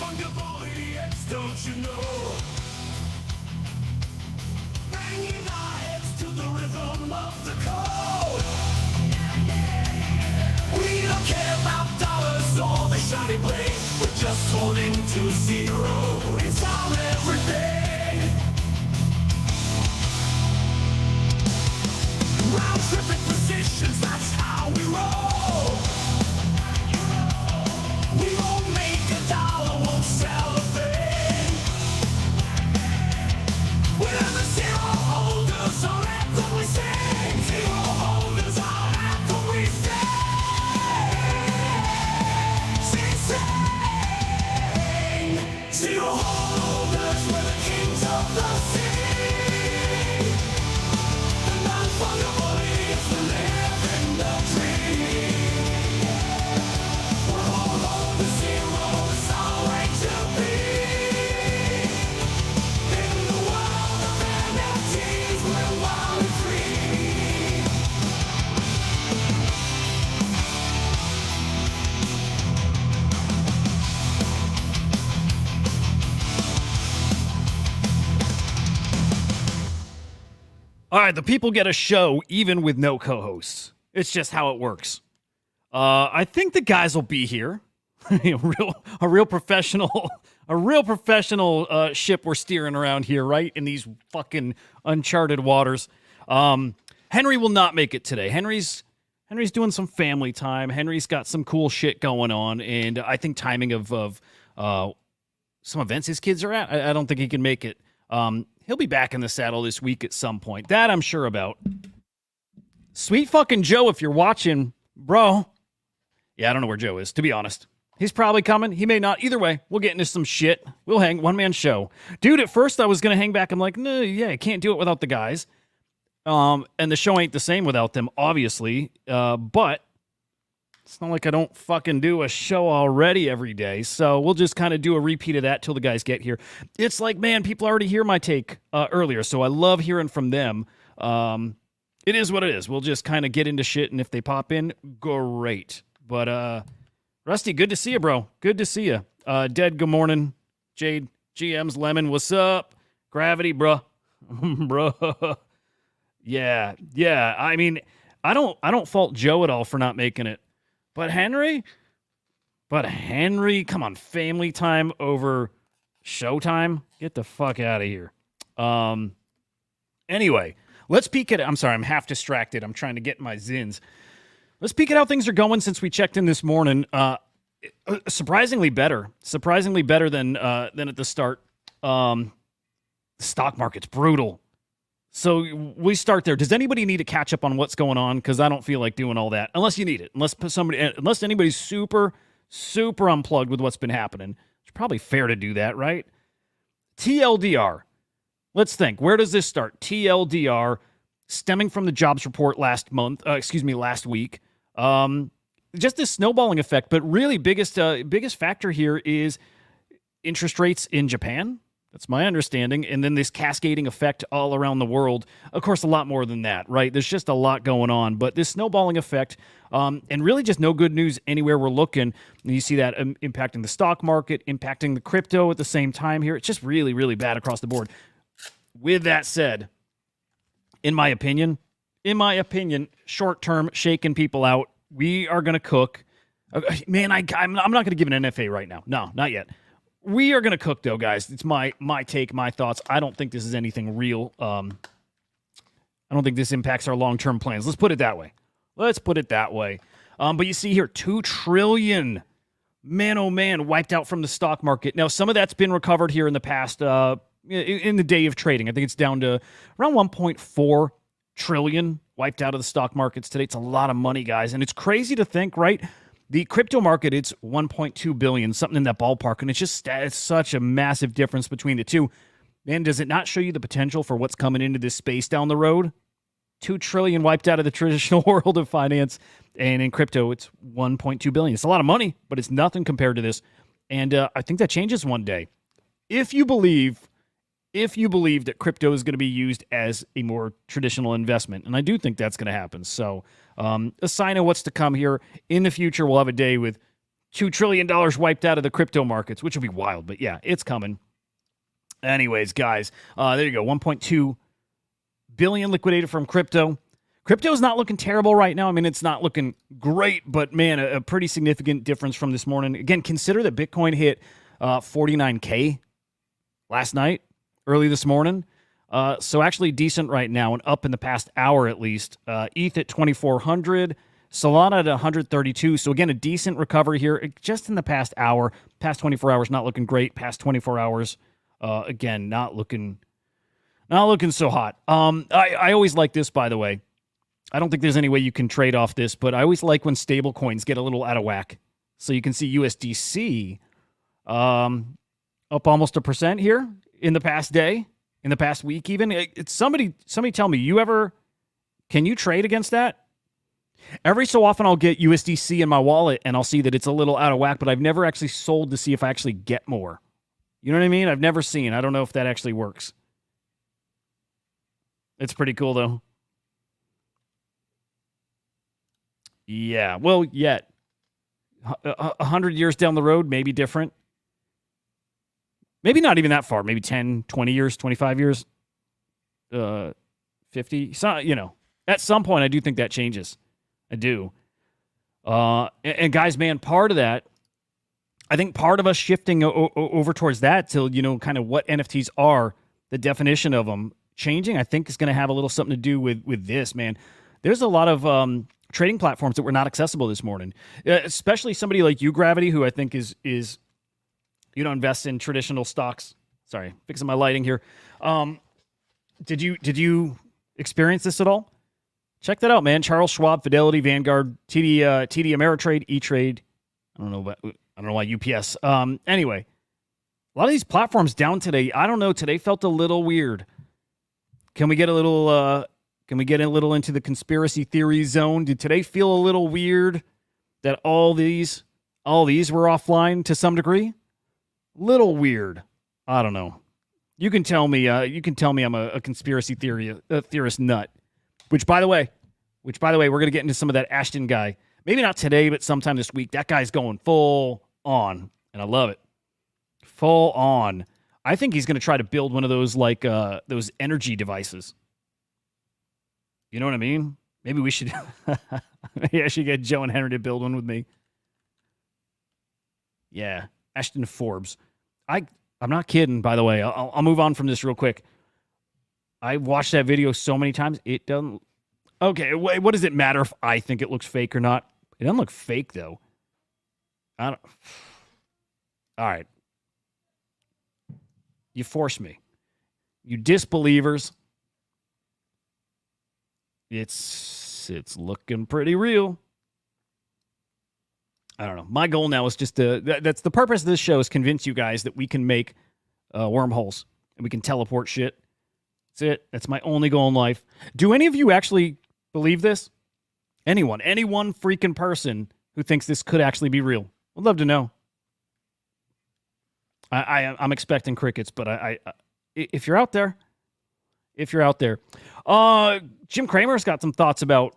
Non-fungible idiots, don't you know? Banging our heads to the rhythm of the code. We don't care about dollars or the shiny blade. We're just holding to zero. It's our everything. Round tripping positions, that's how we roll. We won't make a dollar, won't sell a thing. We're the zero holders, our anthem we sing. Zero holders, our anthem we sing. Zero holders, we're the kings of the sea. The non-fungible idiots will live in the dream. We're all on the zero, it's our way to be. In the world of NFTs, we're wild and free. All right, the people get a show even with no co-hosts. It's just how it works. I think the guys will be here. a real professional ship we're steering around here, right? In these fucking uncharted waters. Henry will not make it today. Henry's doing some family time. Henry's got some cool shit going on, and I think timing of some events his kids are at, I don't think he can make it. He'll be back in the saddle this week at some point. That I'm sure about. Sweet fucking Joe, if you're watching, bro. Yeah, I don't know where Joe is, to be honest. He's probably coming. He may not. Either way, we'll get into some shit. We'll hang. One-man show. Dude, at first I was going to hang back. I'm like, no, yeah, I can't do it without the guys. And the show ain't the same without them, obviously. But it's not like I don't fucking do a show already every day. So we'll just kind of do a repeat of that till the guys get here. It's like, man, people already hear my take earlier, so I love hearing from them. It is what it is. We'll just kind of get into shit, and if they pop in, great. But, Rusty, good to see you, bro. Good to see you. Dead, good morning. Jade, GM's Lemon, what's up? Gravity, bro. Bro. Yeah. I mean, I don't fault Joe at all for not making it. But Henry, come on, family time over showtime? Get the fuck out of here. Anyway, let's peek at it. I'm sorry, I'm half distracted. I'm trying to get my zins. Let's peek at how things are going since we checked in this morning. Surprisingly better than at the start. The stock market's brutal. So we start there. Does anybody need to catch up on what's going on? Because I don't feel like doing all that. Unless you need it. Unless anybody's super, super unplugged with what's been happening. It's probably fair to do that, right? TLDR. Let's think. Where does this start? TLDR, stemming from the jobs report last week. Just this snowballing effect. But really biggest factor here is interest rates in Japan. That's my understanding. And then this cascading effect all around the world. Of course, a lot more than that, right? There's just a lot going on. But this snowballing effect, and really just no good news anywhere we're looking. And you see that impacting the stock market, impacting the crypto at the same time here. It's just really, really bad across the board. With that said, in my opinion, short-term shaking people out. We are going to cook. Man, I'm not going to give an NFA right now. No, not yet. We are going to cook, though, guys. It's my take, my thoughts. I don't think this is anything real. I don't think this impacts our long-term plans. Let's put it that way. But you see here, $2 trillion, man, oh man, wiped out from the stock market. Now, some of that's been recovered here in the past, in the day of trading. I think it's down to around 1.4 trillion wiped out of the stock markets today. It's a lot of money, guys. And it's crazy to think, right? The crypto market, it's 1.2 billion, something in that ballpark. And it's such a massive difference between the two. Man, does it not show you the potential for what's coming into this space down the road? 2 trillion wiped out of the traditional world of finance. And in crypto, it's 1.2 billion. It's a lot of money, but it's nothing compared to this. And I think that changes one day. If you believe that crypto is going to be used as a more traditional investment, and I do think that's going to happen. So a sign of what's to come here in the future. We'll have a day with $2 trillion wiped out of the crypto markets, which would be wild. But yeah, it's coming. Anyways, guys, there you go. 1.2 billion liquidated from crypto. Crypto is not looking terrible right now. I mean, it's not looking great, but man, a pretty significant difference from this morning. Again, consider that Bitcoin hit 49K last night, early this morning. So actually decent right now and up in the past hour at least. ETH at 2,400, Solana at 132. So again, a decent recovery here just in the past hour. Past 24 hours, not looking great. Past 24 hours, again, not looking so hot. I always like this, by the way. I don't think there's any way you can trade off this, but I always like when stable coins get a little out of whack. So you can see USDC up almost 1% here in the past day, in the past week even. It's somebody tell me, can you trade against that? Every so often I'll get USDC in my wallet and I'll see that it's a little out of whack, but I've never actually sold to see if I actually get more. You know what I mean? I've never seen. I don't know if that actually works. It's pretty cool though. Yeah, well, yet 100 years down the road, maybe different. Maybe not even that far. Maybe 10, 20 years, 25 years, 50. So, at some point, I do think that changes. I do. And guys, man, part of that, I think part of us shifting over towards that till, kind of what NFTs are, the definition of them changing, I think is going to have a little something to do with this, man. There's a lot of trading platforms that were not accessible this morning, especially somebody like you, Gravity, who I think is invests in traditional stocks. Sorry, fixing my lighting here. Did you experience this at all? Check that out, man. Charles Schwab, Fidelity, Vanguard, TD Ameritrade, E-Trade. I don't know why UPS. Anyway, a lot of these platforms down today. I don't know. Today felt a little weird. Can we get a little into the conspiracy theory zone? Did today feel a little weird that all these were offline to some degree? Little weird. I don't know. You can tell me I'm a conspiracy theorist nut. Which by the way, we're going to get into some of that Ashton guy. Maybe not today, but sometime this week. That guy's going full on, and I love it. Full on. I think he's going to try to build one of those those energy devices. You know what I mean? Maybe we should. Maybe I should get Joe and Henry to build one with me. Yeah, Ashton Forbes. I'm not kidding. By the way, I'll move on from this real quick. I watched that video so many times. It doesn't. Okay, what does it matter if I think it looks fake or not? It doesn't look fake though. I don't. All right. You force me. You disbelievers. It's looking pretty real. I don't know. My goal now is just that's the purpose of this show, is convince you guys that we can make wormholes and we can teleport shit. That's it. That's my only goal in life. Do any of you actually believe this? Any one freaking person who thinks this could actually be real? I'd love to know. I'm expecting crickets, but if you're out there, Jim Cramer's got some thoughts about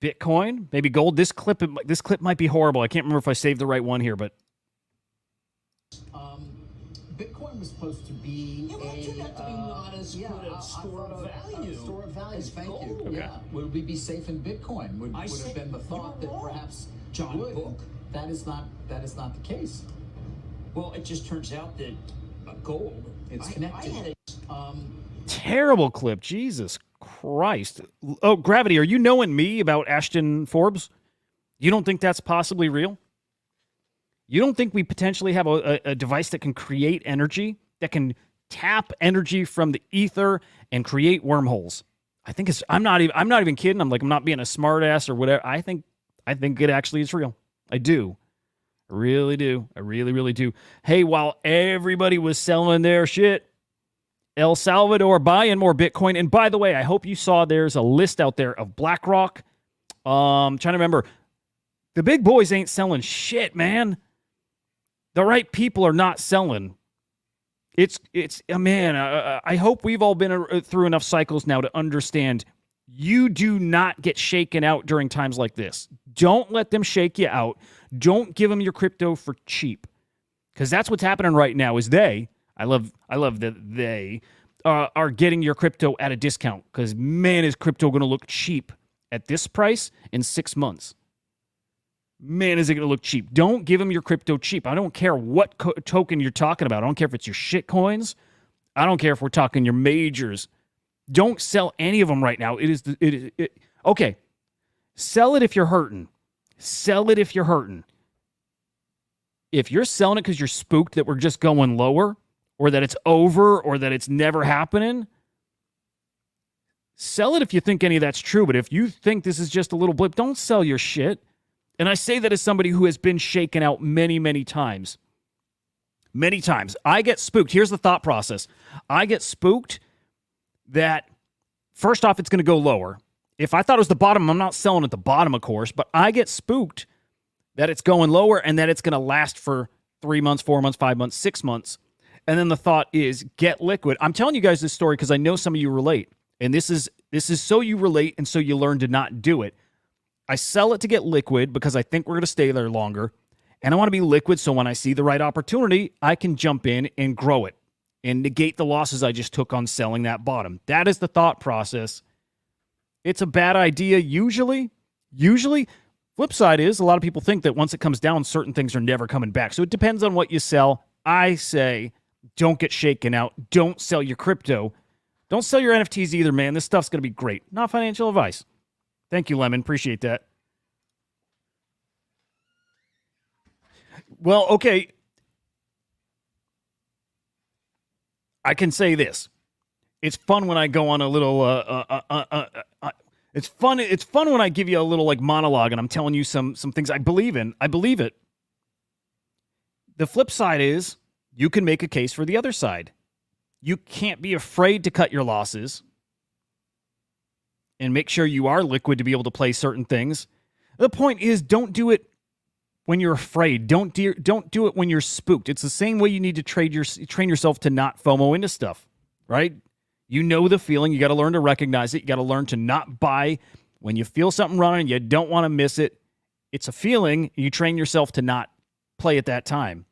Bitcoin, maybe gold. This clip might be horrible. I can't remember if I saved the right one here, but Bitcoin was supposed to be not as good a store of value. Store of value. Thank gold. you. Okay. Yeah. Would we be safe in Bitcoin? Would have been the thought that perhaps John would. Book. That is not the case. Well, it just turns out that gold. It's connected. I had terrible clip. Jesus Christ. Oh, Gravity, are you knowing me about Ashton Forbes? You don't think that's possibly real? You don't think we potentially have a device that can create energy, that can tap energy from the ether and create wormholes? I think I'm not even kidding. I'm not being a smart ass or whatever. I think it actually is real. I do. I really do. I really, really do. Hey, while everybody was selling their shit, El Salvador buying more Bitcoin. And by the way, I hope you saw there's a list out there of BlackRock. Trying to remember. The big boys ain't selling shit, man. The right people are not selling. It's man, I hope we've all been through enough cycles now to understand You do not get shaken out during times like this. Don't let them shake you out. Don't give them your crypto for cheap. Because that's what's happening right now is I love that they are getting your crypto at a discount. Because, man, is crypto going to look cheap at this price in 6 months. Man, is it going to look cheap. Don't give them your crypto cheap. I don't care what token you're talking about. I don't care if it's your shit coins. I don't care if we're talking your majors. Don't sell any of them right now. Okay. Sell it if you're hurting. Sell it if you're hurting. If you're selling it because you're spooked that we're just going lower or that it's over or that it's never happening, sell it if you think any of that's true. But if you think this is just a little blip, don't sell your shit. And I say that as somebody who has been shaken out many, many times. Many times. I get spooked. Here's the thought process. I get spooked that, first off, it's going to go lower. If I thought it was the bottom, I'm not selling at the bottom, of course, but I get spooked that it's going lower and that it's going to last for 3 months, 4 months, 5 months, 6 months. And then the thought is get liquid. I'm telling you guys this story because I know some of you relate. And this is so you relate and so you learn to not do it. I sell it to get liquid because I think we're going to stay there longer. And I want to be liquid so when I see the right opportunity, I can jump in and grow it and negate the losses I just took on selling that bottom. That is the thought process. It's a bad idea usually. Flip side is a lot of people think that once it comes down, certain things are never coming back. So it depends on what you sell. I say don't get shaken out. Don't sell your crypto. Don't sell your NFTs either, man. This stuff's going to be great. Not financial advice. Thank you, Lemon. Appreciate that. Well, okay. I can say this. It's fun when I go on a little it's fun when I give you a little like monologue and I'm telling you some things I believe in. I believe it. The flip side is you can make a case for the other side. You can't be afraid to cut your losses and make sure you are liquid to be able to play certain things. The point is don't do it when you're afraid. Don't do it when you're spooked. It's the same way you need to train yourself to not FOMO into stuff, right? You know the feeling. You got to learn to recognize it. You got to learn to not buy when you feel something running. You don't want to miss it. It's a feeling. You train yourself to not play at that time.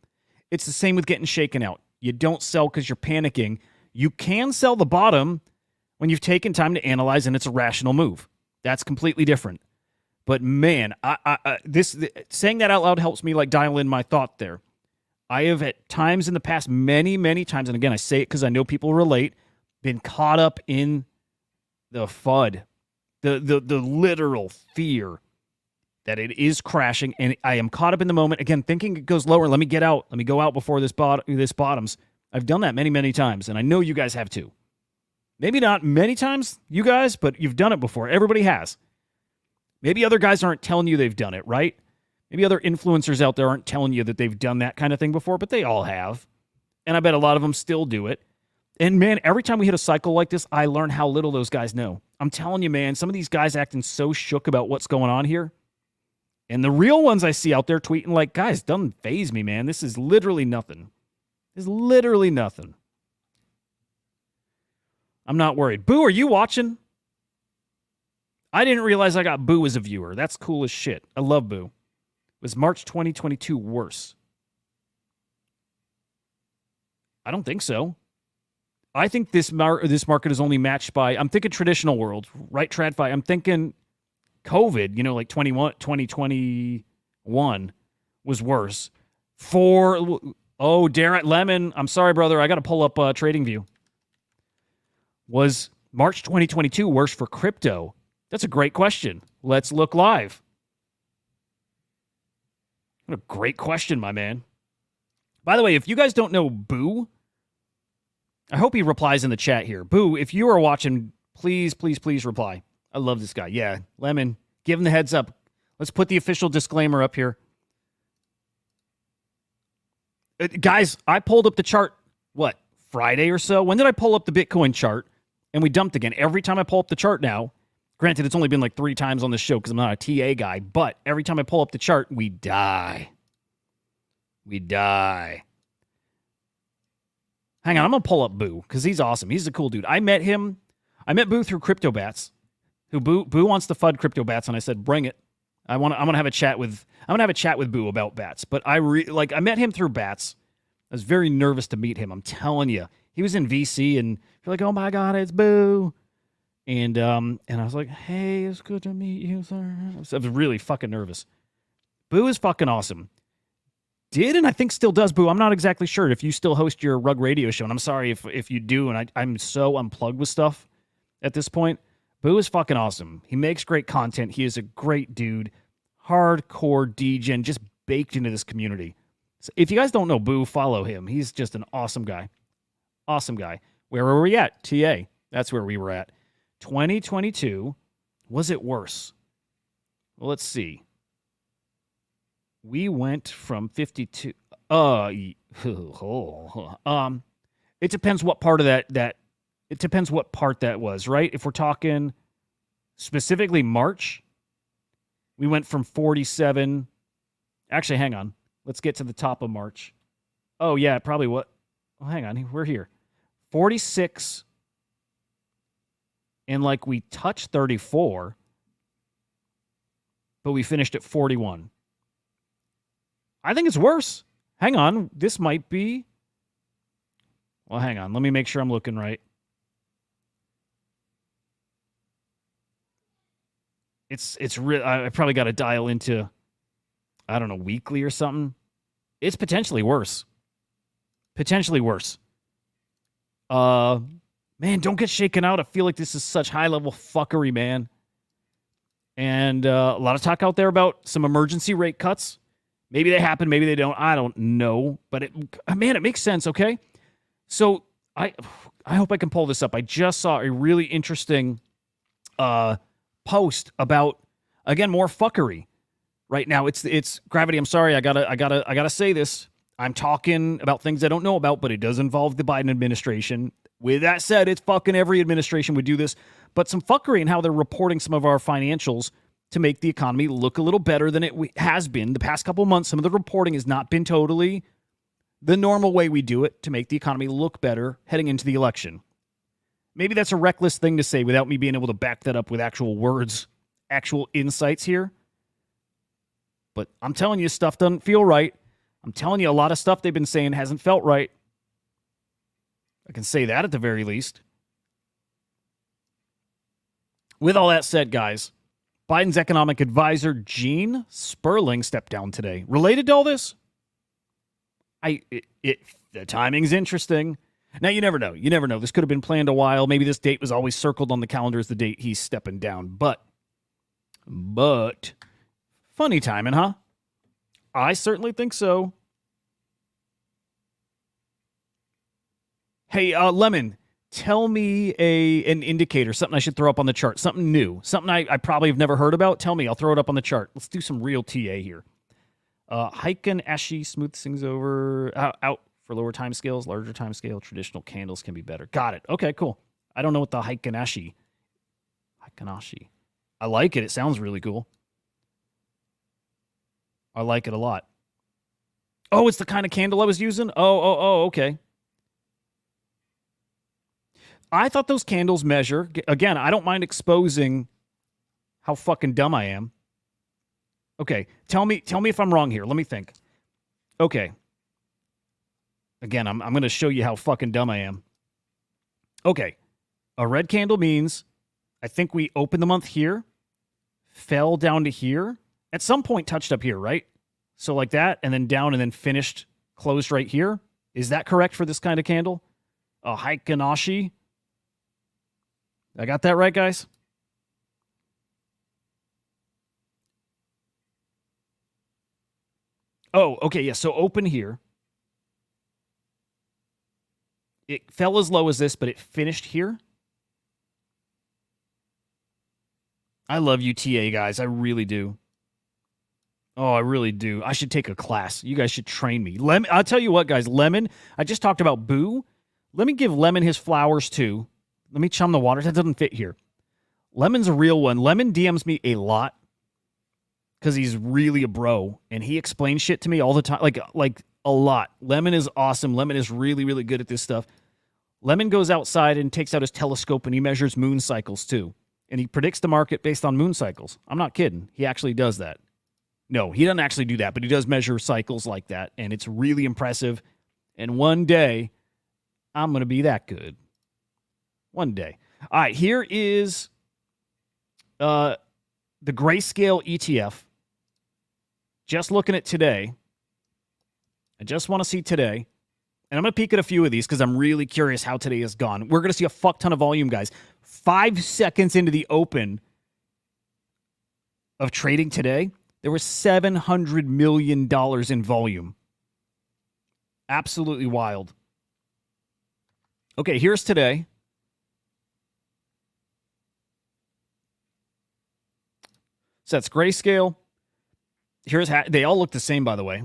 It's the same with getting shaken out. You don't sell because you're panicking. You can sell the bottom when you've taken time to analyze and it's a rational move. That's completely different. But man, saying that out loud helps me like dial in my thought there. I have at times in the past, many, many times, and again, I say it because I know people relate, been caught up in the FUD, the literal fear that it is crashing, and I am caught up in the moment, again, thinking it goes lower. Let me get out. Let me go out before this bottoms. I've done that many, many times, and I know you guys have too. Maybe not many times, you guys, but you've done it before. Everybody has. Maybe other guys aren't telling you they've done it, right? Maybe other influencers out there aren't telling you that they've done that kind of thing before, but they all have. And I bet a lot of them still do it. And man, every time we hit a cycle like this, I learn how little those guys know. I'm telling you, man, some of these guys acting so shook about what's going on here. And the real ones I see out there tweeting like, guys, doesn't faze me, man. This is literally nothing. This is literally nothing. I'm not worried. Boo, are you watching? I didn't realize I got Boo as a viewer. That's cool as shit. I love Boo. Was March 2022 worse? I don't think so. I think this market is only matched by, I'm thinking traditional world, right, TradFi? I'm thinking COVID, like 2021 was worse. Darren Lemon, I'm sorry, brother. I got to pull up TradingView. Was March 2022 worse for crypto? That's a great question. Let's look live. What a great question, my man. By the way, if you guys don't know Boo, I hope he replies in the chat here. Boo, if you are watching, please, please, please reply. I love this guy. Yeah, Lemon, give him the heads up. Let's put the official disclaimer up here. Guys, I pulled up the chart, Friday or so? When did I pull up the Bitcoin chart? And we dumped again. Every time I pull up the chart now, granted, it's only been like 3 times on this show because I'm not a TA guy, but every time I pull up the chart, we die. We die. Hang on, I'm going to pull up Boo because he's awesome. He's a cool dude. I met Boo through CryptoBats. who Boo wants to FUD crypto bats, and I said, bring it. I'm gonna have a chat with Boo about bats. But I met him through bats. I was very nervous to meet him. I'm telling you, he was in VC, and you're like, oh my god, it's Boo. And I was like, hey, it's good to meet you, sir. I was really fucking nervous. Boo is fucking awesome. Did and I think still does, Boo. I'm not exactly sure if you still host your Rug Radio show, and I'm sorry if you do, and I'm so unplugged with stuff at this point. Boo is fucking awesome. He makes great content. He is a great dude. Hardcore DJ, just baked into this community. So if you guys don't know Boo, follow him. He's just an awesome guy. Awesome guy. Where were we at? TA. That's where we were at. 2022. Was it worse? Well, let's see. We went from 52. It depends what part of that. It depends what part that was, right? If we're talking specifically March, we went from 47. Actually, hang on. Let's get to the top of March. Oh, yeah, probably what? Oh, hang on. We're here. 46. And we touched 34, but we finished at 41. I think it's worse. Hang on. This might be. Well, hang on. Let me make sure I'm looking right. It's real. I probably got to dial into, I don't know, weekly or something. It's potentially worse. Potentially worse. Man, don't get shaken out. I feel like this is such high-level fuckery, man. And a lot of talk out there about some emergency rate cuts. Maybe they happen, maybe they don't. I don't know. But, it makes sense, okay? So I hope I can pull this up. I just saw a really interesting post about, again, more fuckery. Right now, it's Gravity. I'm sorry, I gotta say this. I'm talking about things I don't know about, but it does involve the Biden administration. With that said, it's fucking every administration would do this. But some fuckery in how they're reporting some of our financials to make the economy look a little better than it has been. The past couple months, some of the reporting has not been totally the normal way we do it to make the economy look better heading into the election. Maybe that's a reckless thing to say without me being able to back that up with actual words, actual insights here. But I'm telling you, stuff doesn't feel right. I'm telling you, a lot of stuff they've been saying hasn't felt right. I can say that at the very least. With all that said, guys, Biden's economic advisor, Gene Sperling, stepped down today. Related to all this? The timing's interesting. Now, you never know. You never know. This could have been planned a while. Maybe this date was always circled on the calendar as the date he's stepping down. But, funny timing, huh? I certainly think so. Hey, Lemon, tell me an indicator, something I should throw up on the chart, something new, something I probably have never heard about. Tell me, I'll throw it up on the chart. Let's do some real TA here. Heiken Ashi smooths things over, out for lower time scales, larger time scale, traditional candles can be better. Got it. Okay, cool. I don't know what the Heiken Ashi. I like it. It sounds really cool. I like it a lot. Oh, it's the kind of candle I was using? Oh, okay. I thought those candles measure. Again, I don't mind exposing how fucking dumb I am. Okay, tell me if I'm wrong here. Let me think. Okay. Again, I'm going to show you how fucking dumb I am. Okay. A red candle means I think we opened the month here, fell down to here, at some point touched up here, right? So like that, and then down, and then finished, closed right here. Is that correct for this kind of candle? A Haikanashi. I got that right, guys? Oh, okay, yeah, so open here. It fell as low as this, but it finished here. I love you, TA, guys. I really do. Oh, I really do. I should take a class. You guys should train me. Lemon, I'll tell you what, guys. Lemon, I just talked about Boo. Let me give Lemon his flowers, too. Let me chum the waters. That doesn't fit here. Lemon's a real one. Lemon DMs me a lot because he's really a bro, and he explains shit to me all the time, like a lot. Lemon is awesome. Lemon is really, really good at this stuff. Lemon goes outside and takes out his telescope, and he measures moon cycles, too. and he predicts the market based on moon cycles. I'm not kidding. He actually does that. No, he doesn't actually do that, but he does measure cycles like that, and it's really impressive. And one day, I'm going to be that good. One day. All right, here is the Grayscale ETF. Just looking at today. I just want to see today. And I'm going to peek at a few of these because I'm really curious how today has gone. We're going to see a fuck ton of volume, guys. 5 seconds into the open of trading today, there was $700 million in volume. Absolutely wild. Okay, here's today. So that's Grayscale. Here's they all look the same, by the way.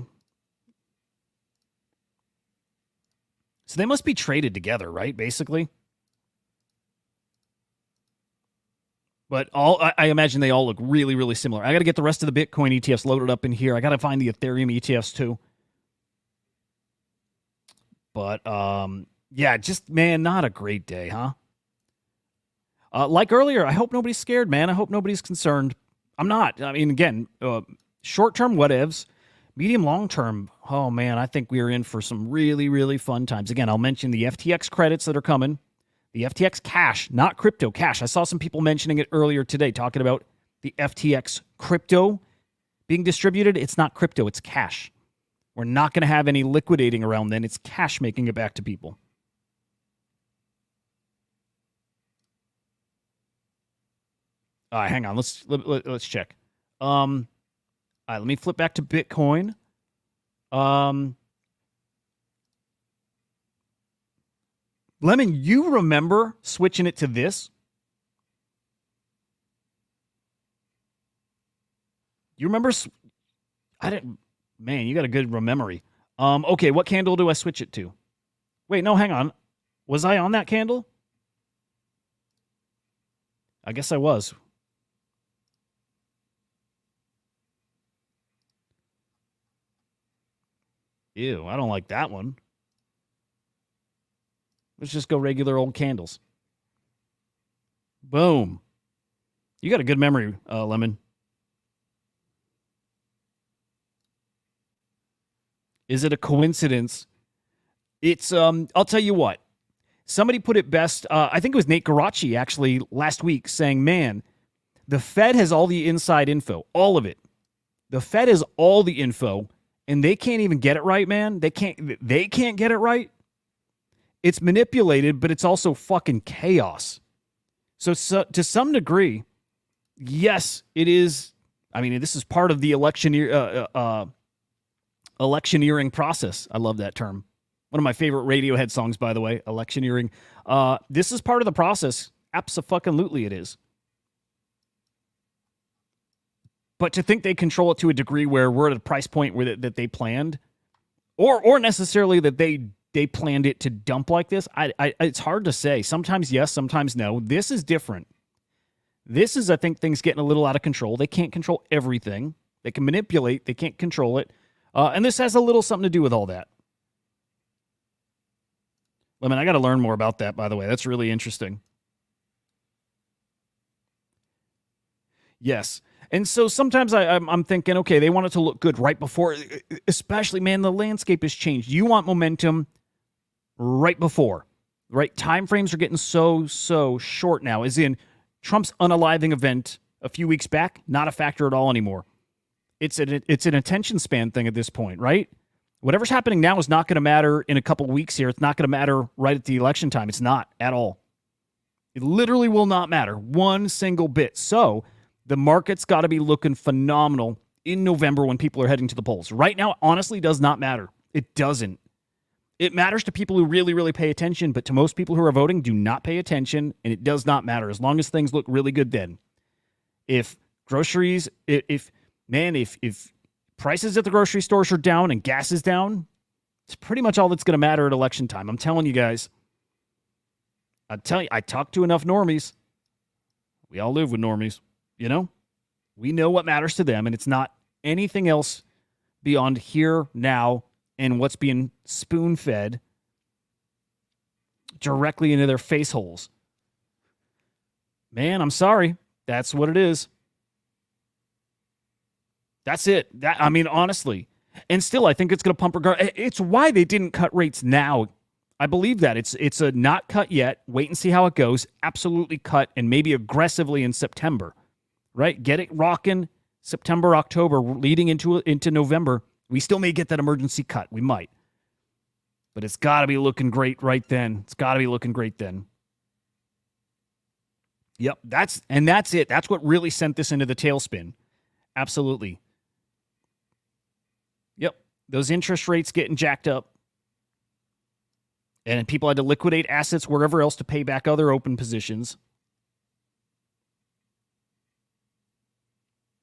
So they must be traded together, right? Basically. But I imagine they all look really, really similar. I got to get the rest of the Bitcoin ETFs loaded up in here. I got to find the Ethereum ETFs too. But yeah, just, man, not a great day, huh? Like earlier, I hope nobody's scared, man. I hope nobody's concerned. I'm not. I mean, again, short-term whatevs. Medium, long-term, oh, man, I think we're in for some really, really fun times. Again, I'll mention the FTX credits that are coming. The FTX cash, not crypto, cash. I saw some people mentioning it earlier today, talking about the FTX crypto being distributed. It's not crypto, it's cash. We're not going to have any liquidating around then. It's cash making it back to people. All right, hang on. Let's check. All right, let me flip back to Bitcoin. Lemon, you remember switching it to this? You remember? I didn't. Man, you got a good memory. Okay, what candle do I switch it to? Wait, no, hang on. Was I on that candle? I guess I was. Ew, I don't like that one. Let's just go regular old candles. Boom. You got a good memory, Lemon. Is it a coincidence? It's, I'll tell you what. Somebody put it best. I think it was Nate Garachi, actually, last week, saying, man, the Fed has all the inside info. All of it. The Fed has all the info, and they can't even get it right, man. They can't get it right. It's manipulated, but it's also fucking chaos. So to some degree, yes, it is. I mean, this is part of the electioneering process. I love that term. One of my favorite Radiohead songs, by the way, electioneering. This is part of the process. Abso-fucking-lutely it is. But to think they control it to a degree where we're at a price point where that they planned, or necessarily that they planned it to dump like this, it's hard to say. Sometimes yes, sometimes no. This is different. This is, I think, things getting a little out of control. They can't control everything. They can manipulate. They can't control it. And this has a little something to do with all that. I mean, I got to learn more about that, by the way. That's really interesting. Yes. And so sometimes I'm thinking, okay, they want it to look good right before, especially, man, the landscape has changed. You want momentum right before, right? Time frames are getting so short now, as in Trump's unaliving event a few weeks back, not a factor at all anymore. It's an attention span thing at this point, right? Whatever's happening now is not going to matter in a couple weeks here. It's not going to matter right at the election time. It's not at all. It literally will not matter one single bit. So the market's got to be looking phenomenal in November when people are heading to the polls. Right now, honestly, does not matter. It doesn't. It matters to people who really, really pay attention, but to most people who are voting, do not pay attention, and it does not matter as long as things look really good then. If groceries, if prices at the grocery stores are down and gas is down, it's pretty much all that's going to matter at election time. I'm telling you guys. I talk to enough normies. We all live with normies, you know? We know what matters to them, and it's not anything else beyond here, now, and what's being spoon-fed directly into their face holes. Man, I'm sorry. That's what it is. That's it. I mean, honestly. And still, I think it's going to pump regard. It's why they didn't cut rates now. I believe that. It's a not cut yet. Wait and see how it goes. Absolutely cut, and maybe aggressively in September. Right? Get it rocking September, October, leading into November. We still may get that emergency cut. We might. But it's got to be looking great right then. It's got to be looking great then. Yep, that's it. That's what really sent this into the tailspin. Absolutely. Yep, those interest rates getting jacked up. And people had to liquidate assets wherever else to pay back other open positions.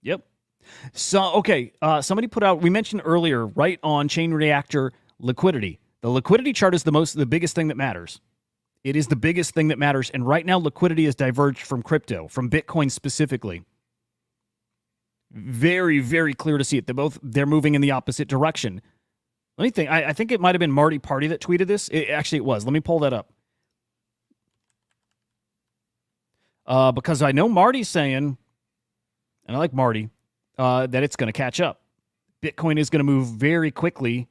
Yep. So, okay, somebody put out, we mentioned earlier, right on Chain Reactor liquidity. The liquidity chart is the biggest thing that matters. It is the biggest thing that matters. And right now, liquidity has diverged from crypto, from Bitcoin specifically. Very, very clear to see it. They're moving in the opposite direction. Let me think. I think it might have been Marty Party that tweeted this. Actually, it was. Let me pull that up. Because I know Marty's saying, and I like Marty, that it's going to catch up. Bitcoin is going to move very quickly,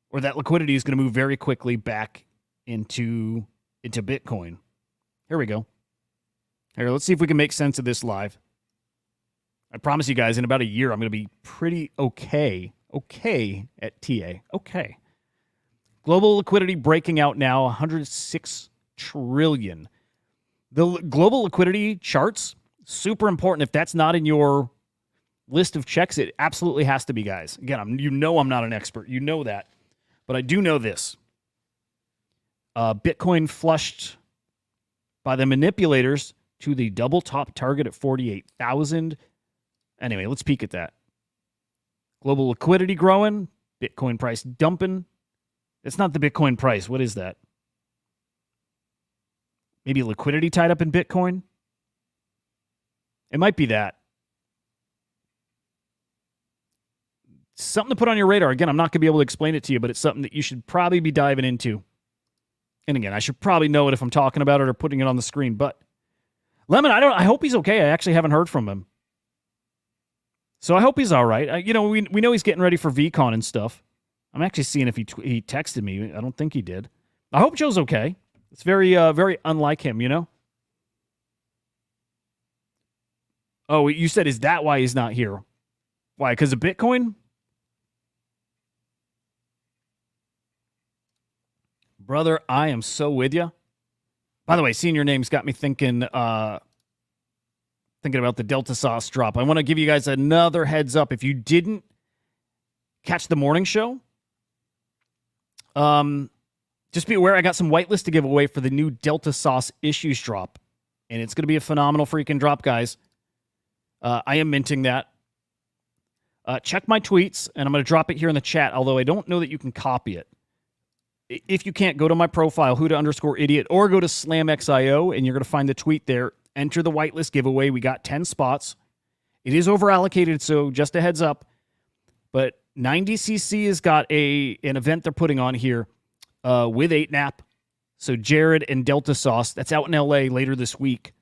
or that liquidity is going to move very quickly back into Bitcoin. Here we go. Here, let's see if we can make sense of this live. I promise you guys, in about a year, I'm going to be pretty okay at TA. Okay. Global liquidity breaking out now, 106 trillion. The global liquidity charts, super important. If that's not in your list of checks, it absolutely has to be, guys. Again, I'm not an expert. You know that. But I do know this. Bitcoin flushed by the manipulators to the double top target at 48,000. Anyway, let's peek at that. Global liquidity growing, Bitcoin price dumping. It's not the Bitcoin price. What is that? Maybe liquidity tied up in Bitcoin? It might be that. Something to put on your radar. Again, I'm not going to be able to explain it to you, but it's something that you should probably be diving into. And again, I should probably know it if I'm talking about it or putting it on the screen. But Lemon, I hope he's okay. I actually haven't heard from him. So I hope he's all right. We know he's getting ready for VCon and stuff. I'm actually seeing if he texted me. I don't think he did. I hope Joe's okay. It's very, very unlike him, you know? Oh, you said, is that why he's not here? Why? Because of Bitcoin? Brother, I am so with you. By the way, seeing your name's got me thinking about the Delta Sauce drop. I want to give you guys another heads up. If you didn't catch the morning show, just be aware I got some whitelist to give away for the new Delta Sauce issues drop. And it's going to be a phenomenal freaking drop, guys. I am minting that. Check my tweets, and I'm going to drop it here in the chat, although I don't know that you can copy it. If you can't, go to my profile, Hudah_idiot, or go to SlamX.io, and you're going to find the tweet there. Enter the whitelist giveaway. We got 10 spots. It is overallocated, so just a heads up. But 90cc has got an event they're putting on here with 8nap. So Jared and Delta Sauce, that's out in LA later this week.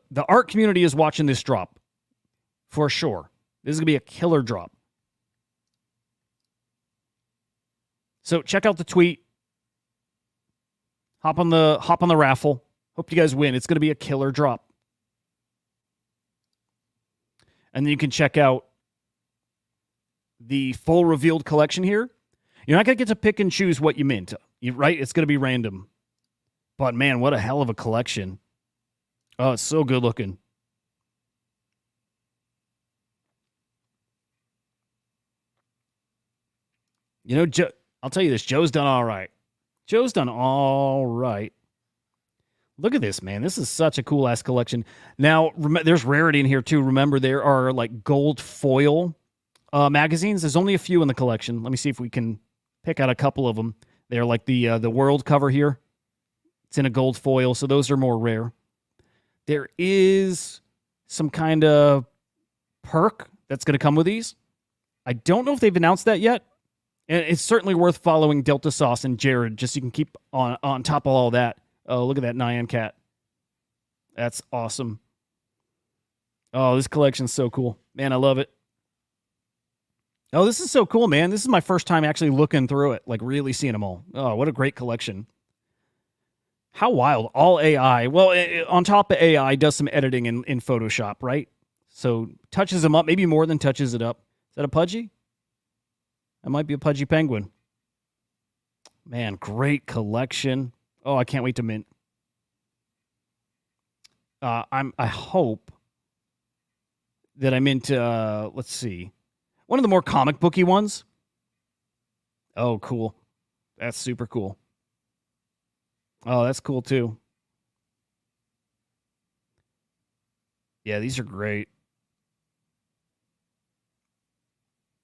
The art community is watching this drop for sure. This is going to be a killer drop. So check out the tweet. Hop on the raffle. Hope you guys win. It's going to be a killer drop. And then you can check out the full revealed collection here. You're not going to get to pick and choose what you mint, right? It's going to be random. But man, what a hell of a collection. Oh, it's so good looking. You know, Joe, I'll tell you this. Joe's done all right. Joe's done all right. Look at this, man. This is such a cool-ass collection. Now, there's rarity in here, too. Remember, there are, like, gold foil magazines. There's only a few in the collection. Let me see if we can pick out a couple of them. They're like the world cover here. It's in a gold foil, so those are more rare. There is some kind of perk that's going to come with these. I don't know if they've announced that yet. And it's certainly worth following Delta Sauce and Jared, just so you can keep on top of all that. Oh, look at that Nyan cat. That's awesome. Oh, this collection's so cool. Man, I love it. Oh, this is so cool, man. This is my first time actually looking through it, like really seeing them all. Oh, what a great collection. How wild. All AI. Well, on top of AI, does some editing in Photoshop, right? So touches them up, maybe more than touches it up. Is that a Pudgy? That might be a Pudgy Penguin. Man, great collection. Oh, I can't wait to mint. I hope that I'm into, let's see, one of the more comic booky ones. Oh, cool. That's super cool. Oh, that's cool too. Yeah, these are great.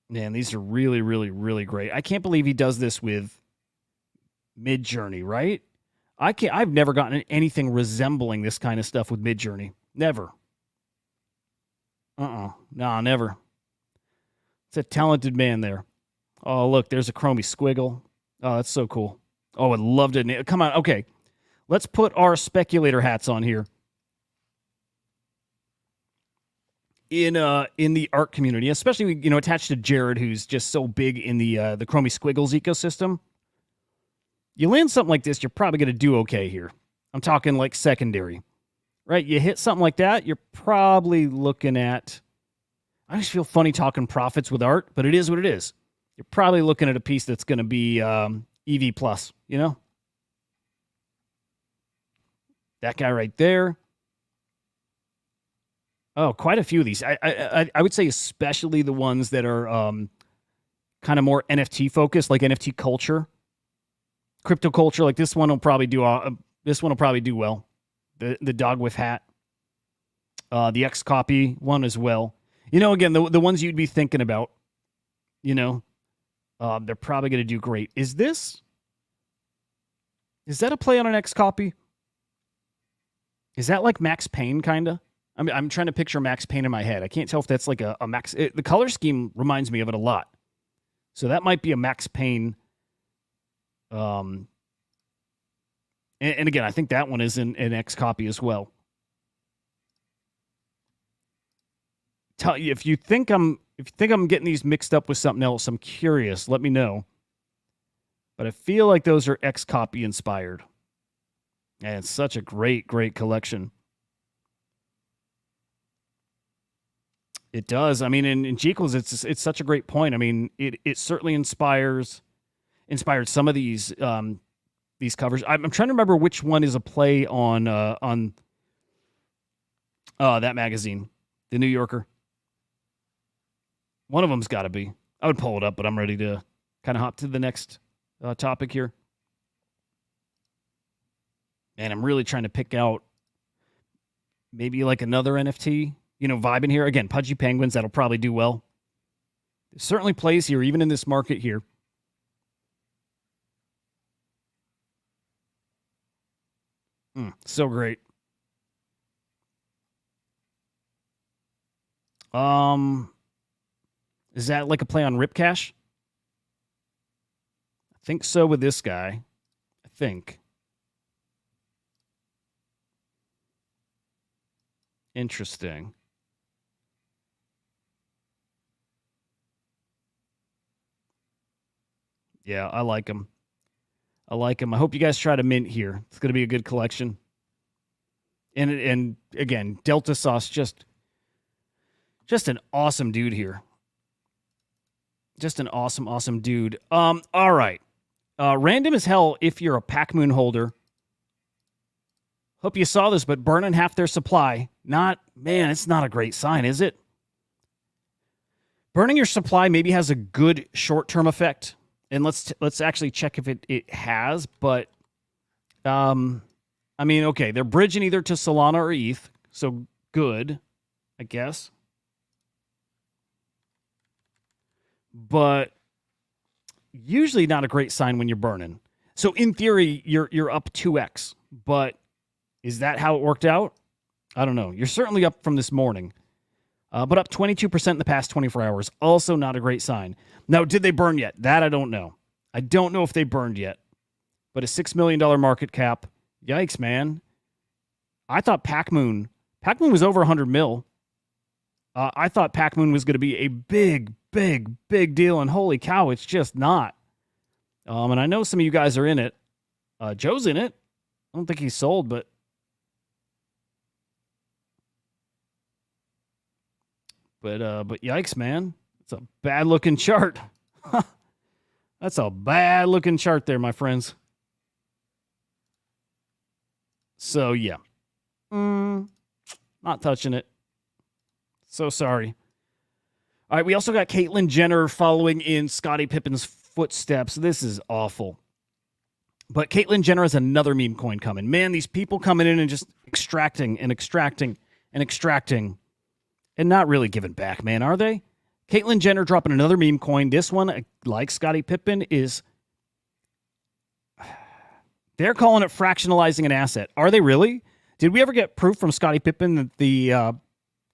Man, these are really, really, really great. I can't believe he does this with Midjourney, right? I've never gotten anything resembling this kind of stuff with Midjourney. Never. No, never. It's a talented man there. Oh, look, there's a chromie squiggle. Oh, that's so cool. Oh, I'd love to. Come on. Okay. Let's put our speculator hats on here. In the art community, especially, attached to Jared, who's just so big in the chromie squiggles ecosystem. You land something like this, you're probably going to do okay here. I'm talking like secondary, right? You hit something like that, you're probably looking at, I just feel funny talking profits with art, but it is what it is. You're probably looking at a piece that's going to be EV plus, That guy right there. Oh, quite a few of these. I would say especially the ones that are kind of more NFT focused, like NFT culture. Crypto culture, like this one will probably do well. The dog with hat, the X copy one as well. Again, the ones you'd be thinking about, they're probably going to do great. Is that a play on an X copy? Is that like Max Payne kind of? I'm trying to picture Max Payne in my head. I can't tell if that's like a Max. The color scheme reminds me of it a lot, so that might be a Max Payne. And again, I think that one is an X copy as well. Tell you if you think I'm getting these mixed up with something else, I'm curious. Let me know. But I feel like those are X copy inspired. And it's such a great, great collection. It does. I mean, in Jekyll's, it's such a great point. I mean, it certainly inspired some of these covers. I'm trying to remember which one is a play on that magazine, The New Yorker. One of them's got to be. I would pull it up, but I'm ready to kind of hop to the next topic here. And I'm really trying to pick out maybe like another NFT, vibing here. Again, Pudgy Penguins, that'll probably do well. It certainly plays here, even in this market here. So great. Is that like a play on Rip Cash? I think so with this guy. I think. Interesting. Yeah, I like him. I hope you guys try to mint here. It's going to be a good collection. And again, Delta Sauce, just an awesome dude here. Just an awesome dude. All right. Random as hell if you're a Pac Moon holder. Hope you saw this, but burning half their supply. It's not a great sign, is it? Burning your supply maybe has a good short-term effect. And let's actually check if it has, but okay, they're bridging either to Solana or ETH, so good, I guess. But usually not a great sign when you're burning. So in theory, you're up 2x, but is that how it worked out? I don't know. You're certainly up from this morning, but up 22% in the past 24 hours. Also not a great sign. Now, did they burn yet? That I don't know. I don't know if they burned yet, but a $6 million market cap. Yikes, man. I thought Pac-Moon was over 100 mil. I thought Pac-Moon was going to be a big, big, big deal, and holy cow, it's just not. And I know some of you guys are in it. Joe's in it. I don't think he's sold, but yikes, man. It's a bad-looking chart. That's a bad-looking chart there, my friends. So, yeah. Not touching it. So sorry. All right, we also got Caitlyn Jenner following in Scottie Pippen's footsteps. This is awful. But Caitlyn Jenner has another meme coin coming. Man, these people coming in and just extracting and extracting and extracting and not really giving back, man, are they? Caitlyn Jenner dropping another meme coin. This one, like Scottie Pippen, is... They're calling it fractionalizing an asset. Are they really? Did we ever get proof from Scottie Pippen that the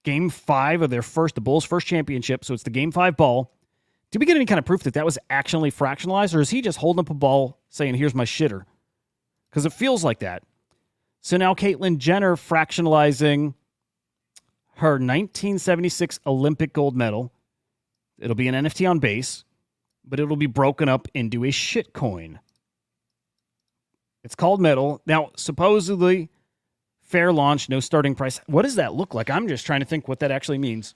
Game 5 of the Bulls' first championship, so it's the Game 5 ball, did we get any kind of proof that that was actually fractionalized, or is he just holding up a ball saying, here's my shitter? Because it feels like that. So now Caitlyn Jenner fractionalizing her 1976 Olympic gold medal. It'll be an NFT on base, but it'll be broken up into a shit coin. It's called metal. Now, supposedly, fair launch, no starting price. What does that look like? I'm just trying to think what that actually means.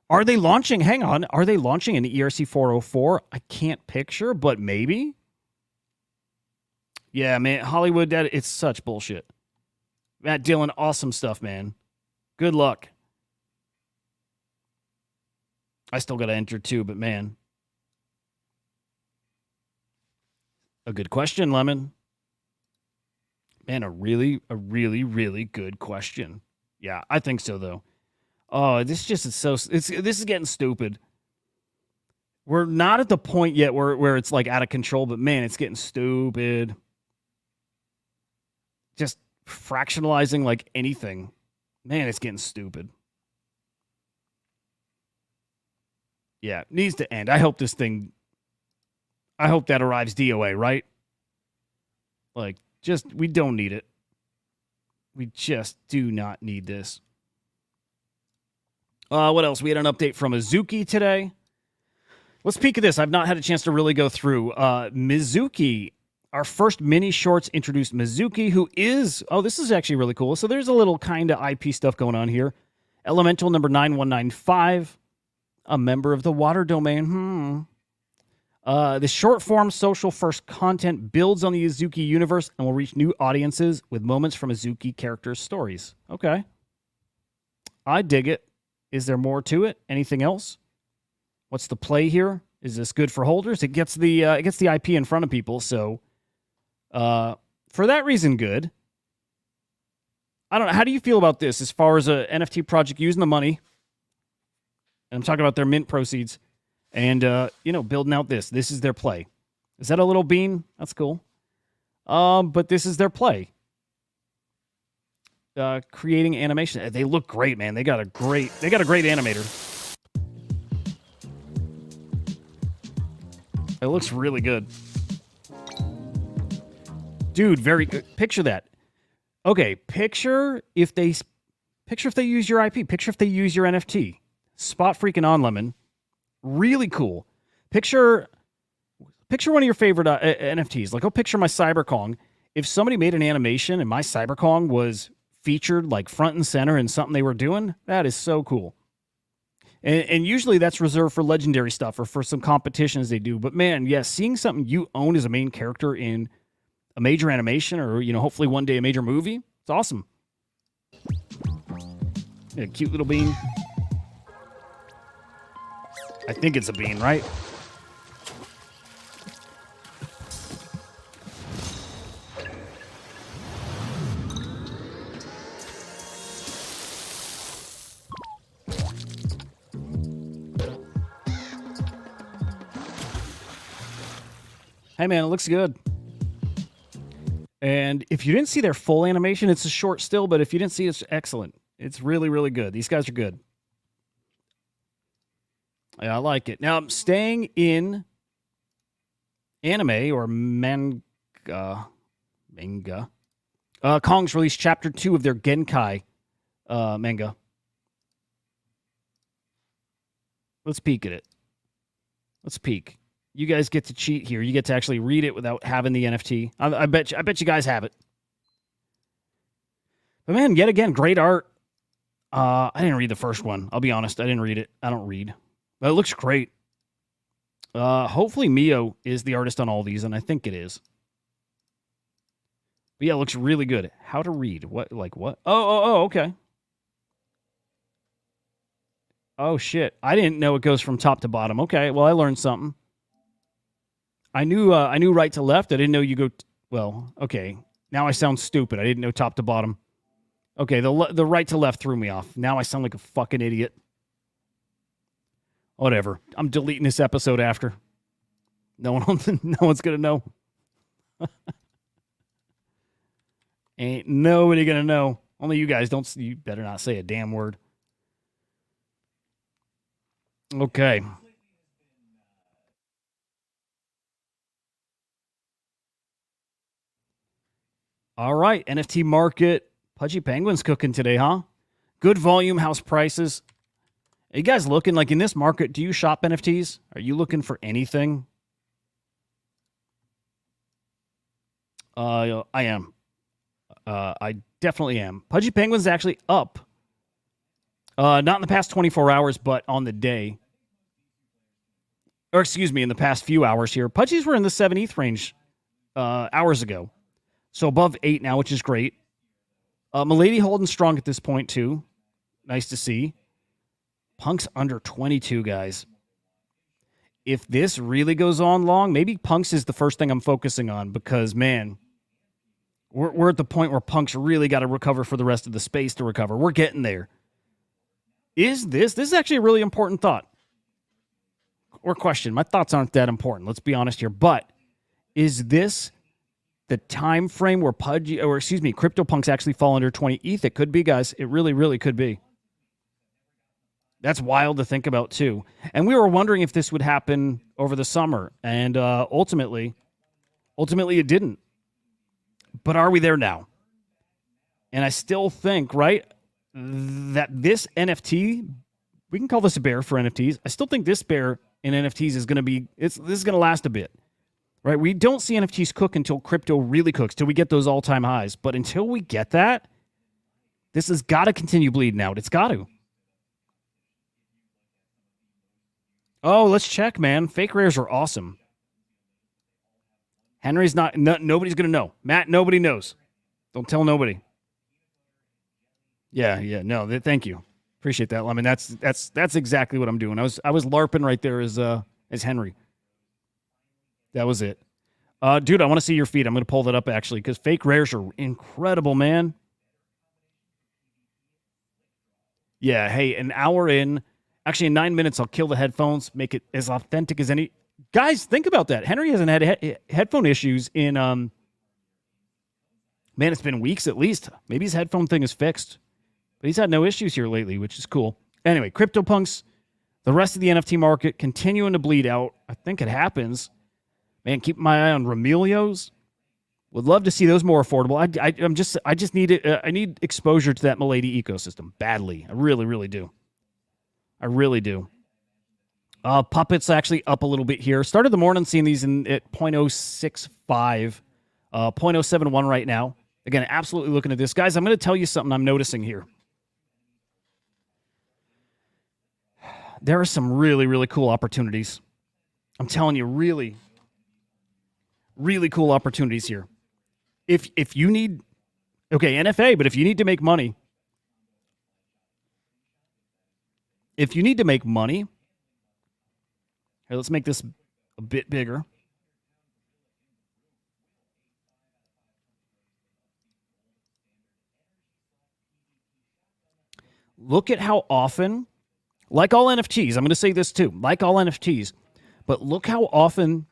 Are they launching? Hang on. Are they launching an ERC 404? I can't picture, but maybe. Yeah, man. Hollywood, it's such bullshit. Matt Dillon, awesome stuff, man. Good luck. I still got to enter too, but man. A good question, Lemon. Man, a really, really good question. Yeah, I think so, though. Oh, this just is so... this is getting stupid. We're not at the point yet where it's, like, out of control, but, man, it's getting stupid. Just fractionalizing, like, anything. Man, it's getting stupid. Yeah, it needs to end. I hope that arrives DOA, right? Like, we don't need it. We just do not need this. What else? We had an update from Mizuki today. Let's peek at this. I've not had a chance to really go through. Mizuki, our first mini shorts introduced Mizuki, who is... Oh, this is actually really cool. So there's a little kind of IP stuff going on here. Elemental number 9195. A member of the water domain. The short-form social-first content builds on the Mizuki universe and will reach new audiences with moments from Mizuki characters' stories. Okay. I dig it. Is there more to it? Anything else? What's the play here? Is this good for holders? It gets the IP in front of people, so for that reason, good. I don't know. How do you feel about this as far as a NFT project using the money? And I'm talking about their mint proceeds. And, building out this. This is their play. Is that a little bean? That's cool. But this is their play. Creating animation. They look great, man. They got a great animator. It looks really good. Dude, very good. Picture that. Okay, picture if they use your IP. Picture if they use your NFT. Spot freaking on, Lemon. Really cool. Picture one of your favorite NFTs. Like, go picture my Cyberkong. If somebody made an animation and my Cyberkong was featured like front and center in something they were doing, that is so cool. And usually that's reserved for legendary stuff or for some competitions they do. But man, yes, seeing something you own as a main character in a major animation or, hopefully one day a major movie, it's awesome. Yeah, cute little bean. I think it's a bean, right? Hey, man, it looks good. And if you didn't see their full animation, it's a short still, but if you didn't see it, it's excellent. It's really, really good. These guys are good. Yeah, I like it. Now, I'm staying in anime or manga. Kong's released Chapter 2 of their Genkai manga. Let's peek at it. Let's peek. You guys get to cheat here. You get to actually read it without having the NFT. I bet you guys have it. But man, yet again, great art. I didn't read the first one. I'll be honest. I didn't read it. I don't read. But it looks great. Hopefully Mio is the artist on all these, and I think it is. But yeah, it looks really good. How to read. What? Oh, okay. Oh, shit. I didn't know it goes from top to bottom. Okay, well, I learned something. I knew right to left. I didn't know you go... well, okay. Now I sound stupid. I didn't know top to bottom. Okay, the right to left threw me off. Now I sound like a fucking idiot. Whatever. I'm deleting this episode after. No one's going to know. Ain't nobody going to know. Only you guys. You better not say a damn word. Okay. All right, NFT market. Pudgy Penguin's cooking today, huh? Good volume, house prices. Are you guys looking, like in this market, do you shop NFTs? Are you looking for anything? I am. I definitely am. Pudgy Penguin's actually up. Not in the past 24 hours, but on the day. Or excuse me, in the past few hours here. Pudgies were in the 7 ETH range hours ago. So above 8 now, which is great. Milady holding strong at this point, too. Nice to see. Punk's under 22, guys. If this really goes on long, maybe Punk's is the first thing I'm focusing on because, man, we're at the point where Punk's really got to recover for the rest of the space to recover. We're getting there. This is actually a really important thought. Or question. My thoughts aren't that important. Let's be honest here. But is this the time frame where CryptoPunks actually fall under 20 ETH? It could be, guys. It really, really could be. That's wild to think about, too. And we were wondering if this would happen over the summer. And ultimately it didn't. But are we there now? And I still think, right, that this NFT, we can call this a bear for NFTs. I still think this bear in NFTs is going to be, this is going to last a bit. Right? We don't see NFTs cook until crypto really cooks, till we get those all-time highs. But until we get that, this has got to continue bleeding out. It's got to. Oh, let's check, man. Fake rares are awesome. Henry's nobody's going to know. Matt, nobody knows. Don't tell nobody. Yeah, no, thank you. Appreciate that, Lemon. That's exactly what I'm doing. I was LARPing right there as Henry. That was it. Dude, I want to see your feed. I'm going to pull that up, actually, because fake rares are incredible, man. Yeah, hey, an hour in. Actually, in 9 minutes, I'll kill the headphones, make it as authentic as any. Guys, think about that. Henry hasn't had headphone issues in, man, it's been weeks at least. Maybe his headphone thing is fixed. But he's had no issues here lately, which is cool. Anyway, CryptoPunks, the rest of the NFT market continuing to bleed out. I think it happens. Man, keep my eye on Remelios. Would love to see those more affordable. I just need it. I need exposure to that Milady ecosystem badly. I really, really do. I really do. Puppets actually up a little bit here. Started the morning seeing these at 0.065, 0.071 right now. Again, absolutely looking at this. Guys, I'm going to tell you something I'm noticing here. There are some really, really cool opportunities. I'm telling you, really, really cool opportunities here. If you need, okay, NFA, but if you need to make money, here, let's make this a bit bigger. Look at how often, like all NFTs, I'm going to say this too, like all NFTs, but look how often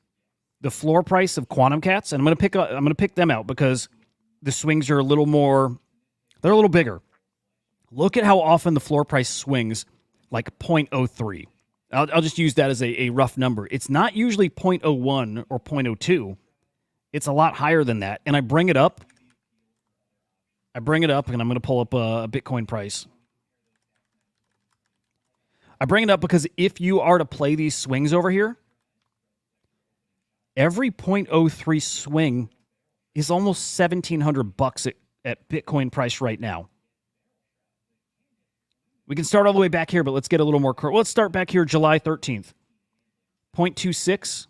the floor price of Quantum Cats, and I'm going to pick them out because the swings are a little more, they're a little bigger. Look at how often the floor price swings like 0.03. I'll just use that as a rough number. It's not usually 0.01 or 0.02. It's a lot higher than that. And I bring it up I bring it up, and I'm going to pull up a Bitcoin price. I bring it up because if you are to play these swings over here, every 0.03 swing is almost $1,700 at Bitcoin price right now. We can start all the way back here, but let's get a little more current. Let's start back here, July 13th. 0.26.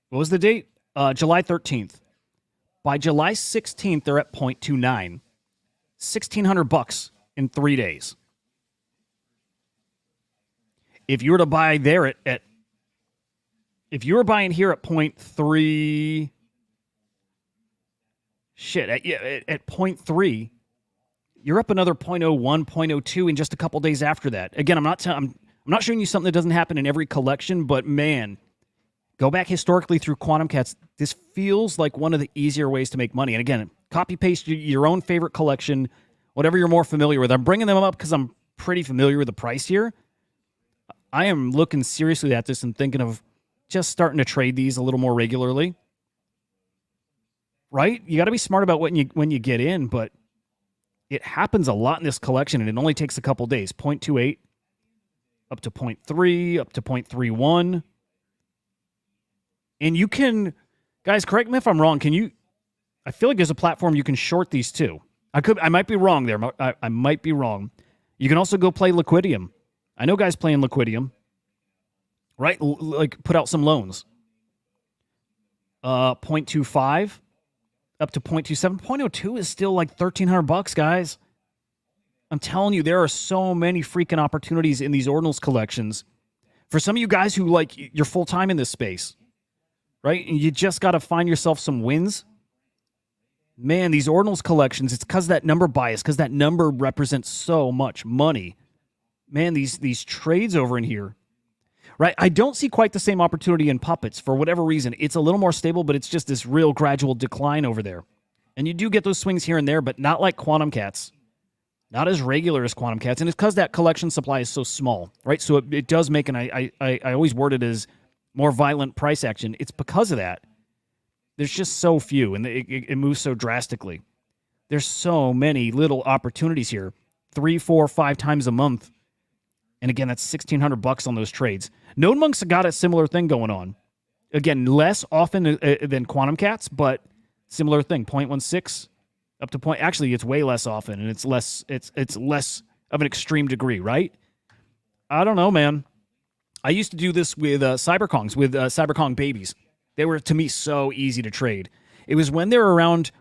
What was the date? July 13th. By July 16th, they're at 0.29. $1,600 in 3 days. If you were to buy there if you were buying here at 0.3, at 0.3, you're up another 0.01, 0.02 in just a couple days after that. Again, I'm not showing you something that doesn't happen in every collection, but man, go back historically through Quantum Cats. This feels like one of the easier ways to make money. And again, copy paste your own favorite collection, whatever you're more familiar with. I'm bringing them up because I'm pretty familiar with the price here. I am looking seriously at this and thinking of just starting to trade these a little more regularly. Right? You got to be smart about when you get in, but it happens a lot in this collection, and it only takes a couple days. 0.28 up to 0.3, up to 0.31. And you can, guys, correct me if I'm wrong. I feel like there's a platform you can short these too. I might be wrong there. I might be wrong. You can also go play Liquidium. I know guys playing Liquidium, right? Like put out some loans. 0.25 up to 0.27. 0.02 is still like $1,300, guys. I'm telling you, there are so many freaking opportunities in these ordinals collections. For some of you guys who like you're full time in this space, right? And you just got to find yourself some wins. Man, these ordinals collections, it's because that number bias, because that number represents so much money. Man, these trades over in here, right? I don't see quite the same opportunity in puppets for whatever reason. It's a little more stable, but it's just this real gradual decline over there. And you do get those swings here and there, but not like Quantum Cats. Not as regular as Quantum Cats. And it's because that collection supply is so small, right? So it does make, and I always word it as more violent price action. It's because of that. There's just so few, and it moves so drastically. There's so many little opportunities here. 3, 4, 5 times a month. And again, that's $1,600 on those trades. Node Monks have got a similar thing going on. Again, less often than Quantum Cats, but similar thing. 0.16 up to point. Actually, it's way less often, and it's less of an extreme degree, right? I don't know, man. I used to do this with Cyberkongs, with Cyberkong babies. They were, to me, so easy to trade. It was when they were around,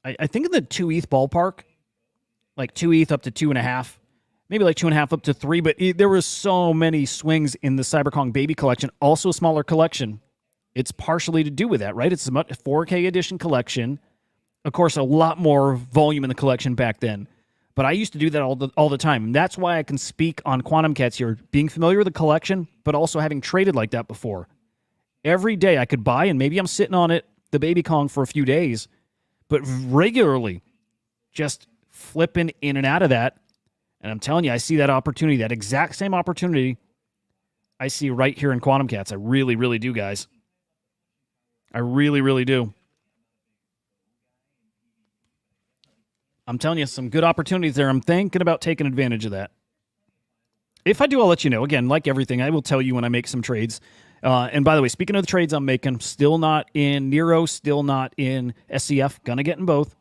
I think in the 2 ETH ballpark, like 2 ETH up to 2.5, maybe like 2.5 up to 3, but there were so many swings in the Cyberkong baby collection, also a smaller collection. It's partially to do with that, right? It's a 4K edition collection. Of course, a lot more volume in the collection back then. But I used to do that all the time. And that's why I can speak on Quantum Cats here, being familiar with the collection, but also having traded like that before. Every day I could buy, and maybe I'm sitting on it, the baby Kong, for a few days, but regularly just flipping in and out of that. And I'm telling you, I see that opportunity, that exact same opportunity I see right here in Quantum Cats. I really, really do, guys. I really, really do. I'm telling you, some good opportunities there. I'm thinking about taking advantage of that. If I do, I'll let you know. Again, like everything, I will tell you when I make some trades. And by the way, speaking of the trades I'm making, still not in Nero, still not in SCF. Gonna get in both.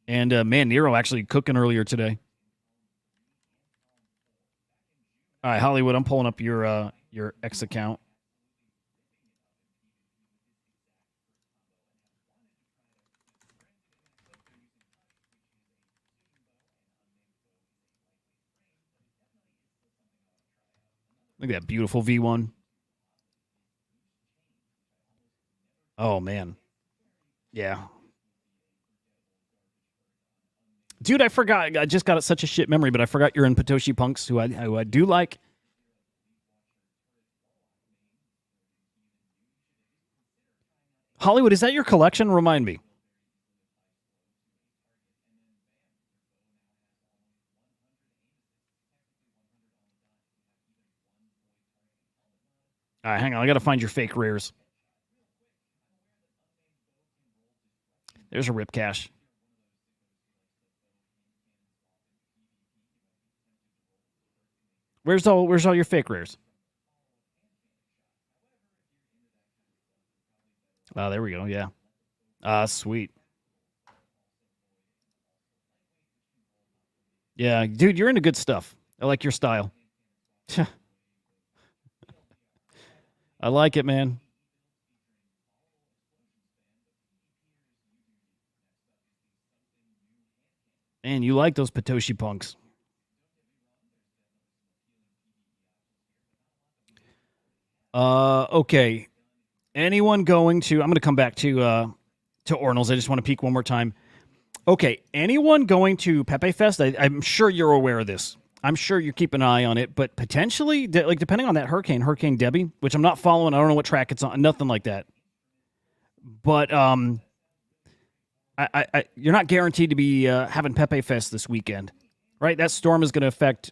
And man, Nero actually cooking earlier today. All right, Hollywood, I'm pulling up your X account. Look at that beautiful V1. Oh, man. Yeah. Dude, I forgot. I just got such a shit memory, but I forgot you're in Potoshi Punks, who I do like. Hollywood, is that your collection? Remind me. All right, hang on. I got to find your fake rares. There's a Rip Cash. Where's all your fake rares? Oh, there we go. Yeah. Sweet. Yeah, dude, you're into good stuff. I like your style. I like it, man. Man, you like those Patoshi punks. Okay. Anyone going to? I'm going to come back to Ornals. I just want to peek one more time. Okay, anyone going to Pepe Fest? I'm sure you're aware of this. I'm sure you keep an eye on it, but potentially, like depending on that Hurricane Debbie, which I'm not following. I don't know what track it's on. Nothing like that. But you're not guaranteed to be having Pepe Fest this weekend, right? That storm is going to affect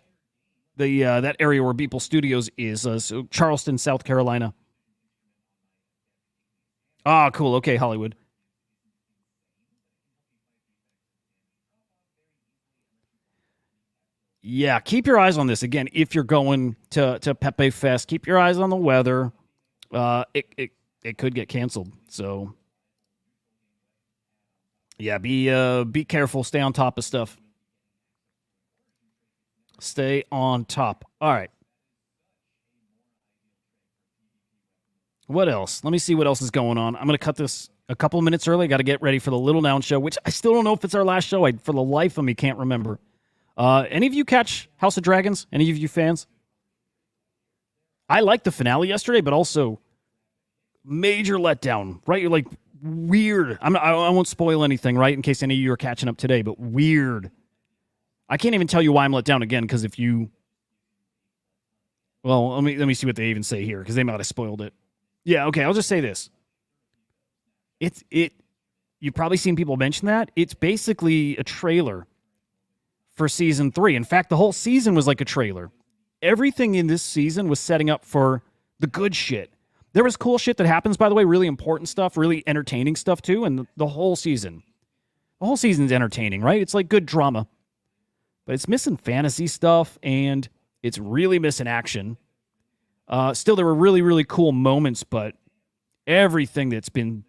the that area where Beeple Studios is, so Charleston, South Carolina. Ah, cool. Okay, Hollywood. Yeah, keep your eyes on this. Again, if you're going to Pepe Fest, keep your eyes on the weather. It could get canceled. So yeah, be careful. Stay on top of stuff. Stay on top. All right. What else? Let me see what else is going on. I'm going to cut this a couple of minutes early. Got to get ready for the Little Noun show, which I still don't know if it's our last show. For the life of me, can't remember. Any of you catch House of Dragons? Any of you fans? I liked the finale yesterday, but also major letdown, right? You're like weird. I won't spoil anything, right? In case any of you are catching up today, but weird. I can't even tell you why I'm let down again, because if you... Well, let me see what they even say here, because they might have spoiled it. Yeah, okay, I'll just say this. You've probably seen people mention that. It's basically a trailer for season 3. In fact, the whole season was like a trailer. Everything in this season was setting up for the good shit. There was cool shit that happens, by the way, really important stuff, really entertaining stuff too, and the whole season. The whole season's entertaining, right? It's like good drama. But it's missing fantasy stuff, and it's really missing action. Still, there were really, really cool moments, but everything that's been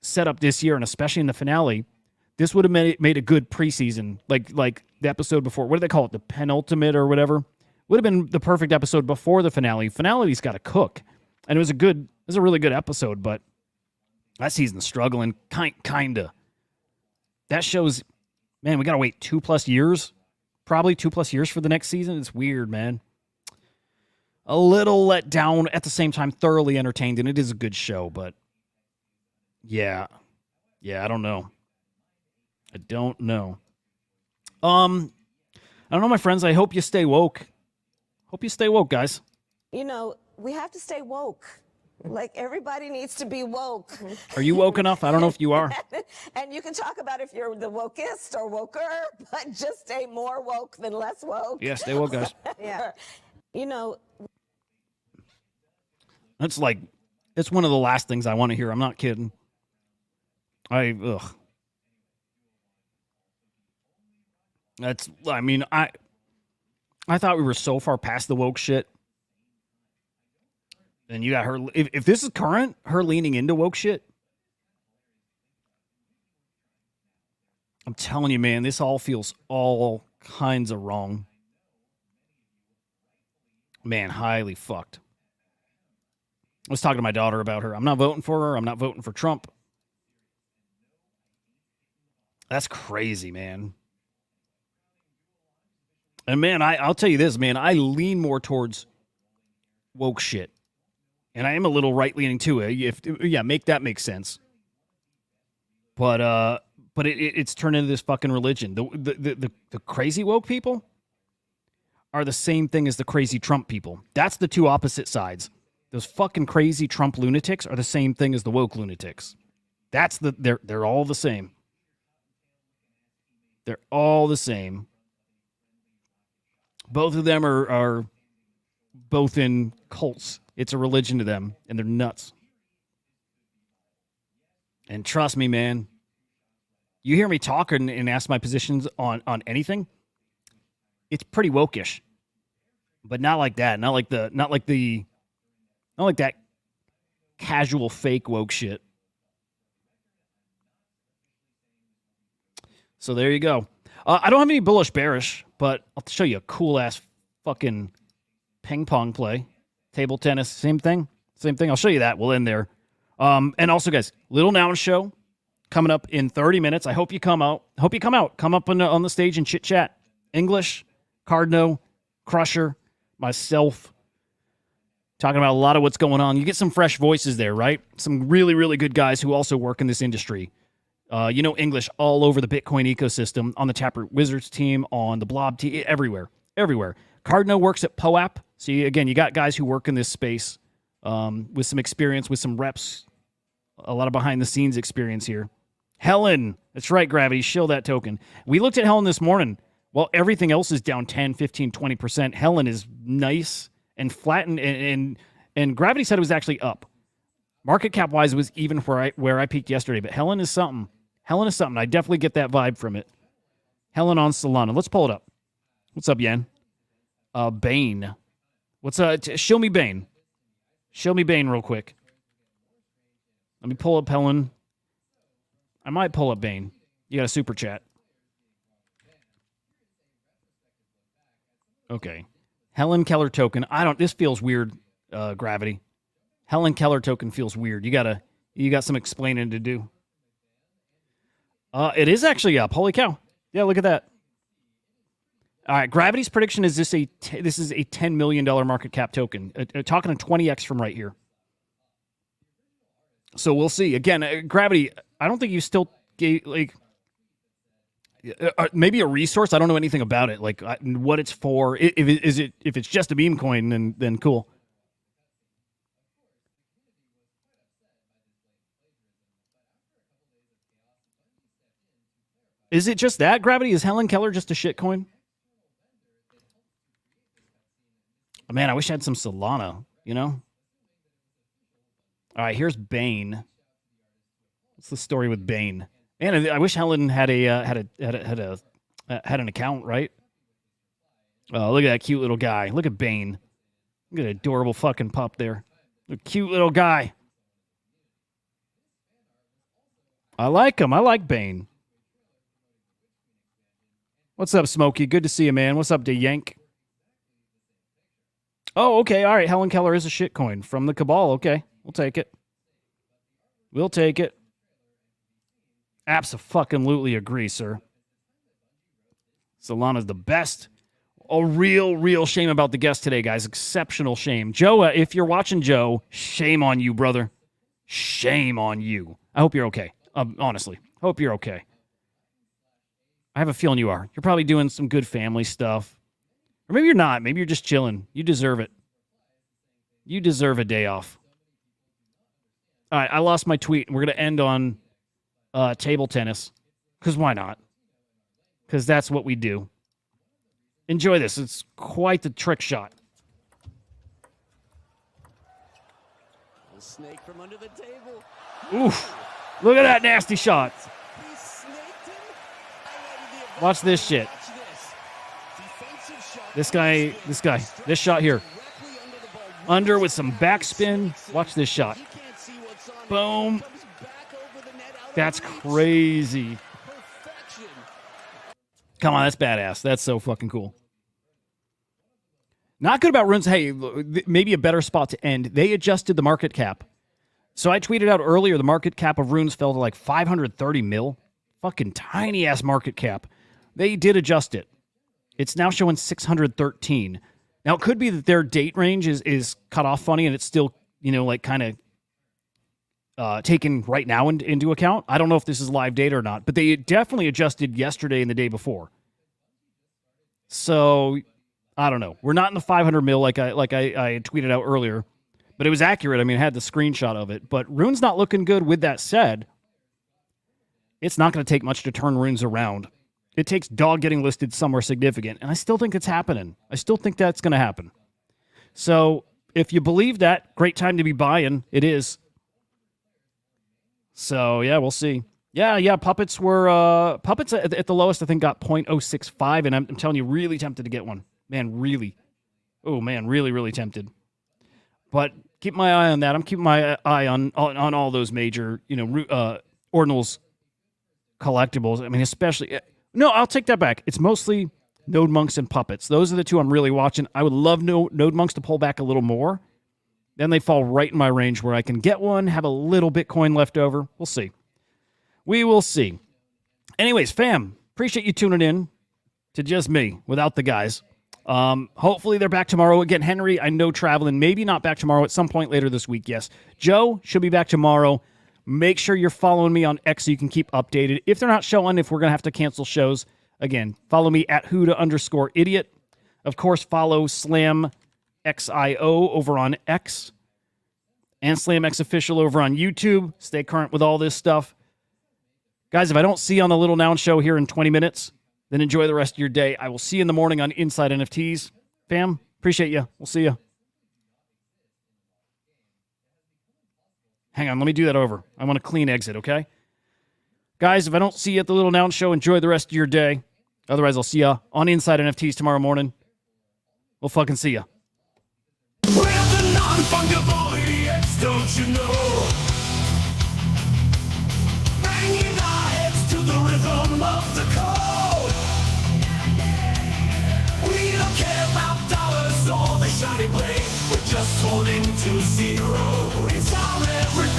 set up this year, and especially in the finale, this would have made a good preseason, like the episode before. What do they call it? The penultimate or whatever? Would have been the perfect episode before the finale. Finale's got to cook. And it was a really good episode, but that season's struggling, kinda. That shows, man, we got to wait 2+ years. Probably 2+ years for the next season. It's weird, man. A little let down, at the same time thoroughly entertained, and it is a good show, but yeah, I don't know. I don't know, my friends. I hope you stay woke. Hope you stay woke, guys. You know, we have to stay woke. Like, everybody needs to be woke. Are you woke enough? I don't know if you are. And you can talk about if you're the wokest or woker, but just stay more woke than less woke. Yeah, stay woke, guys. Yeah. You know, It's one of the last things I want to hear. I'm not kidding. I thought we were so far past the woke shit. And you got her. If this is current, her leaning into woke shit. I'm telling you, man, this all feels all kinds of wrong. Man, highly fucked. I was talking to my daughter about her. I'm not voting for her. I'm not voting for Trump. That's crazy, man. And man, I'll tell you this, man, I lean more towards woke shit. And I am a little right-leaning too. Make that make sense. But it's turned into this fucking religion. The crazy woke people are the same thing as the crazy Trump people. That's the two opposite sides. Those fucking crazy Trump lunatics are the same thing as the woke lunatics. They're all the same. They're all the same. Both of them are both in cults. It's a religion to them, and they're nuts. And trust me, man, You hear me talk and ask my positions on anything, it's pretty woke-ish. But not like that. Not like that casual fake woke shit. So there you go. I don't have any bullish bearish, but I'll show you a cool ass fucking ping pong play. Table tennis, same thing. Same thing. I'll show you that. We'll end there. And also, guys, Little Noun Show coming up in 30 minutes. I hope you come out. Come up on the stage and chit chat. English, Cardno, Crusher, myself. Talking about a lot of what's going on. You get some fresh voices there, right? Some really, really good guys who also work in this industry. English all over the Bitcoin ecosystem, on the Taproot Wizards team, on the Blob team, everywhere. Cardno works at POAP. So, again, you got guys who work in this space with some experience, with some reps, a lot of behind-the-scenes experience here. Helen, that's right, Gravity, shill that token. We looked at Helen this morning. While everything else is down 10, 15, 20%, Helen is nice and flattened, and Gravity said it was actually up. Market cap-wise, it was even where I peaked yesterday, but Helen is something. I definitely get that vibe from it. Helen on Solana. Let's pull it up. What's up, Yan? Bane. Show me Bane. Show me Bane real quick. Let me pull up Helen. I might pull up Bane. You got a super chat. Okay. Helen Keller token. This feels weird, Gravity. Helen Keller token feels weird. You got some explaining to do. It is actually up. Holy cow. Yeah, look at that. All right, Gravity's prediction is this is a $10 million market cap token. Talking a 20x from right here. So we'll see. Again, Gravity, I don't think you still gave, maybe a resource. I don't know anything about it, what it's for. If it's just a meme coin, then cool. Is it just that, Gravity? Is Helen Keller just a shit coin? Oh, man, I wish I had some Solana, All right, here's Bane. What's the story with Bane? And I wish Helen had an account, right? Oh, look at that cute little guy. Look at Bane. Look at that adorable fucking pup there. A cute little guy. I like him. I like Bane. What's up, Smokey? Good to see you, man. What's up, DeYank? Oh, okay. All right. Helen Keller is a shitcoin from the Cabal. Okay. We'll take it. Abso-fucking-lutely agree, sir. Solana's the best. A real shame about the guest today, guys. Exceptional shame. Joe, if you're watching, Joe, shame on you, brother. Shame on you. I hope you're okay. Honestly. Hope you're okay. I have a feeling you are. You're probably doing some good family stuff. Or maybe you're not. Maybe you're just chilling. You deserve it. You deserve a day off. All right, I lost my tweet. We're going to end on table tennis. Because why not? Because that's what we do. Enjoy this. It's quite the trick shot. A snake from under the table. Oof. Look at that nasty shot. He snaked him. Watch this shit. This guy, this shot here. Under with some backspin. Watch this shot. Boom. That's crazy. Come on, that's badass. That's so fucking cool. Not good about Runes. Hey, maybe a better spot to end. They adjusted the market cap. So I tweeted out earlier the market cap of Runes fell to like 530 mil. Fucking tiny ass market cap. They did adjust it. It's now showing 613. Now, it could be that their date range is cut off funny and it's still, kind of taken right now into account. I don't know if this is live data or not, but they definitely adjusted yesterday and the day before. So, I don't know. We're not in the 500 mil like I had tweeted out earlier, but it was accurate. I mean, I had the screenshot of it. But Rune's not looking good. With that said, it's not going to take much to turn Runes around. It takes dog getting listed somewhere significant, and I still think it's happening. I still think that's going to happen. So if you believe that, great time to be buying. It is. So, yeah, we'll see. Yeah. Puppets were puppets at the lowest. I think got 0.065, and I'm telling you, really tempted to get one. Man, really. Oh man, really tempted. But keep my eye on that. I'm keeping my eye on all those major, ordinals collectibles. I mean, especially no, I'll take that back. It's mostly Node Monks and Puppets. Those are the two I'm really watching. I would love Node Monks to pull back a little more. Then they fall right in my range where I can get one, have a little Bitcoin left over. We'll see. We will see. Anyways, fam, appreciate you tuning in to just me without the guys. Hopefully they're back tomorrow. Again, Henry, I know traveling, maybe not back tomorrow, at some point later this week, yes. Joe should be back tomorrow. Make sure you're following me on X so you can keep updated. If they're not showing, if we're going to have to cancel shows, again, follow me at Hudah_idiot. Of course, follow SlamXIO over on X and SlamX Official over on YouTube. Stay current with all this stuff. Guys, if I don't see you on the Little Noun Show here in 20 minutes, then enjoy the rest of your day. I will see you in the morning on Inside NFTs. Fam, appreciate you. We'll see you. Hang on, let me do that over. I want a clean exit, okay? Guys, if I don't see you at the Little Noun Show, enjoy the rest of your day. Otherwise, I'll see you on Inside NFTs tomorrow morning. We'll fucking see you. We're the non-fungible idiots, don't you know? Banging our heads to the rhythm of the code. We don't care about dollars or the shiny blade. We're just holding to zero. It's our everything.